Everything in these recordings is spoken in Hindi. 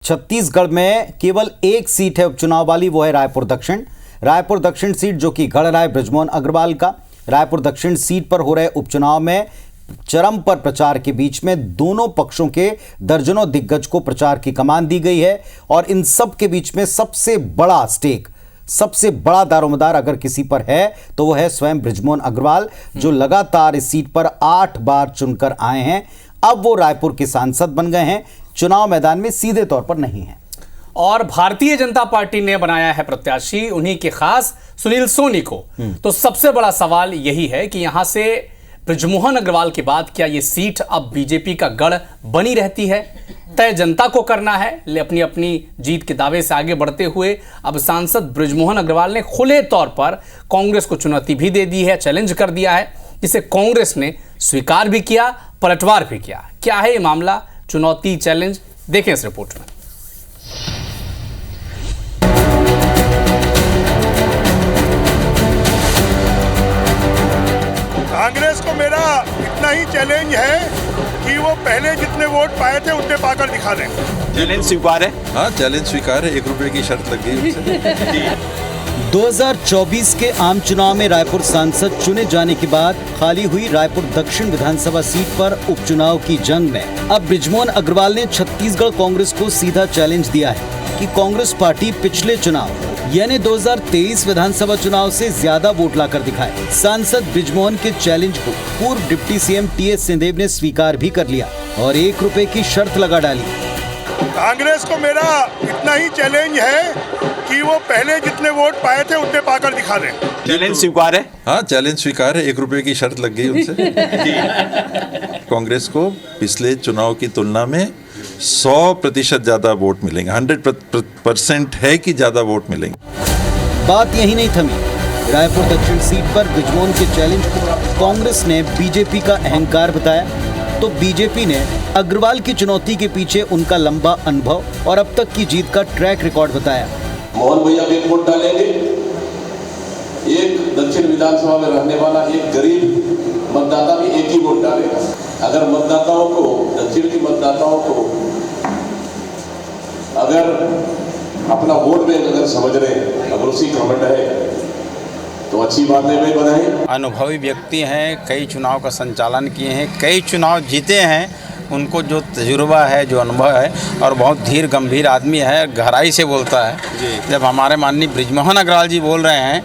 छत्तीसगढ़ में केवल एक सीट है उपचुनाव वाली, वो है रायपुर दक्षिण। रायपुर दक्षिण सीट जो कि गढ़ रहा है बृजमोहन अग्रवाल का। रायपुर दक्षिण सीट पर हो रहे उपचुनाव में चरम पर प्रचार के बीच में दोनों पक्षों के दर्जनों दिग्गज को प्रचार की कमान दी गई है और इन सब के बीच में सबसे बड़ा स्टेक, सबसे बड़ा दारोमदार अगर किसी पर है तो वो है स्वयं बृजमोहन अग्रवाल, जो लगातार इस सीट पर 8 बार चुनकर आए हैं। अब वो रायपुर के सांसद बन गए हैं, चुनाव मैदान में सीधे तौर पर नहीं है। और भारतीय जनता पार्टी ने बनाया है प्रत्याशी उन्हीं के खास सुनील सोनी को। तो सबसे बड़ा सवाल यही है कि यहां से बृजमोहन अग्रवाल के बाद क्या ये सीट अब बीजेपी का गढ़ बनी रहती है? तय जनता को करना है। अपनी अपनी जीत के दावे से आगे बढ़ते हुए अब सांसद बृजमोहन अग्रवाल ने खुले तौर पर कांग्रेस को चुनौती भी दे दी है, चैलेंज कर दिया है, जिसे कांग्रेस ने स्वीकार भी किया, पलटवार भी किया। क्या है ये मामला, चुनौती, चैलेंज, देखें इस रिपोर्ट में। कांग्रेस को मेरा इतना ही चैलेंज है कि वो पहले जितने वोट पाए थे उतने पाकर दिखा दें। चैलेंज स्वीकार है? हाँ, चैलेंज स्वीकार है। 1 रुपए की शर्त लग गई उनसे। 2024 के आम चुनाव में रायपुर सांसद चुने जाने के बाद खाली हुई रायपुर दक्षिण विधानसभा सीट पर उपचुनाव की जंग में अब बृजमोहन अग्रवाल ने छत्तीसगढ़ कांग्रेस को सीधा चैलेंज दिया है कि कांग्रेस पार्टी पिछले चुनाव यानी 2023 विधानसभा चुनाव से ज्यादा वोट लाकर दिखाए। सांसद बृजमोहन के चैलेंज को पूर्व डिप्टी सीएम टीएस सिंहदेव ने स्वीकार भी कर लिया और 1 रुपए की शर्त लगा डाली। कांग्रेस को मेरा इतना ही चैलेंज है कि वो पहले जितने वोट पाए थे उतने पाकर दिखा दें। चैलेंज स्वीकार है? हाँ, चैलेंज स्वीकार है। 1 रुपए की शर्त लग गई उनसे। कांग्रेस को पिछले चुनाव की तुलना में 100% ज्यादा वोट मिलेंगे। 100% है कि ज्यादा वोट मिलेंगे। बात यही नहीं थमी। रायपुर दक्षिण सीट पर बृजमोहन के चैलेंज को कांग्रेस ने बीजेपी का अहंकार बताया, तो बीजेपी ने अग्रवाल की चुनौती के पीछे उनका लंबा अनुभव और अब तक की जीत का ट्रैक रिकॉर्ड बताया। मोहन भैया भी एक वोट डालेंगे, एक दक्षिण विधानसभा में रहने वाला एक गरीब मतदाता भी एक ही वोट डालेगा। अगर मतदाताओं को, दक्षिण के मतदाताओं को अगर अपना वोट बैंक अगर समझ रहे हैं, अगर उसी घमंड है तो अच्छी बात है भाई, बधाई। अनुभवी व्यक्ति हैं, कई चुनाव का संचालन किए हैं, कई चुनाव जीते हैं, उनको जो तजुर्बा है, जो अनुभव है और बहुत धीर गंभीर आदमी है, गहराई से बोलता है। जब हमारे माननीय बृजमोहन अग्रवाल जी बोल रहे हैं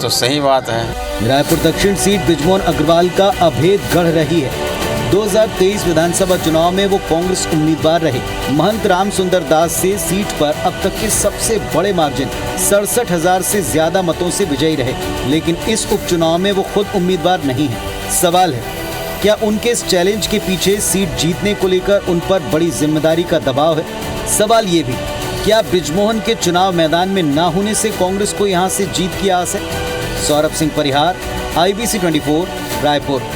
तो सही बात है। रायपुर दक्षिण सीट बृजमोहन अग्रवाल का अभेद गढ़ रही है। 2023 विधानसभा चुनाव में वो कांग्रेस उम्मीदवार रहे। महंत राम सुंदर दास से सीट पर अब तक के सबसे बड़े मार्जिन 67,000 से ज्यादा मतों से विजयी रहे, लेकिन इस उपचुनाव में वो खुद उम्मीदवार नहीं है। सवाल है, क्या उनके इस चैलेंज के पीछे सीट जीतने को लेकर उन पर बड़ी जिम्मेदारी का दबाव है? सवाल ये भी, क्या बृजमोहन के चुनाव मैदान में ना होने से कांग्रेस को यहां से जीत की आस है? सौरभ सिंह परिहार, IBC 24, रायपुर।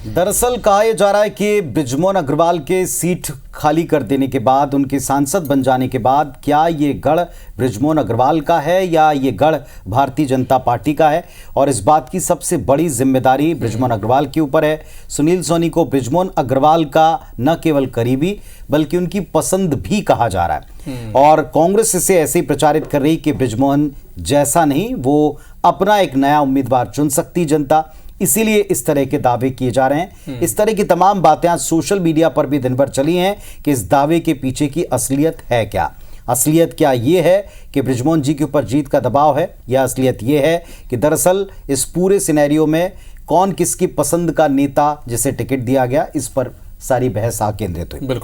दरअसल कहा यह जा रहा है कि बृजमोहन अग्रवाल के सीट खाली कर देने के बाद, उनके सांसद बन जाने के बाद, क्या ये गढ़ बृजमोहन अग्रवाल का है या ये गढ़ भारतीय जनता पार्टी का है? और इस बात की सबसे बड़ी जिम्मेदारी बृजमोहन अग्रवाल के ऊपर है। सुनील सोनी को बृजमोहन अग्रवाल का न केवल करीबी बल्कि उनकी पसंद भी कहा जा रहा है और कांग्रेस इसे ऐसे ही प्रचारित कर रही कि बृजमोहन जैसा नहीं, वो अपना एक नया उम्मीदवार चुन सकती जनता, इसीलिए इस तरह के दावे किए जा रहे हैं। इस तरह की तमाम बातें आज सोशल मीडिया पर भी दिन भर चली हैं कि इस दावे के पीछे की असलियत है क्या? असलियत क्या ये है कि बृजमोहन जी के ऊपर जीत का दबाव है, या असलियत ये है कि दरअसल इस पूरे सिनेरियो में कौन किसकी पसंद का नेता जिसे टिकट दिया गया, इस पर सारी बहस आ केंद्रित हुई। बिल्कुल।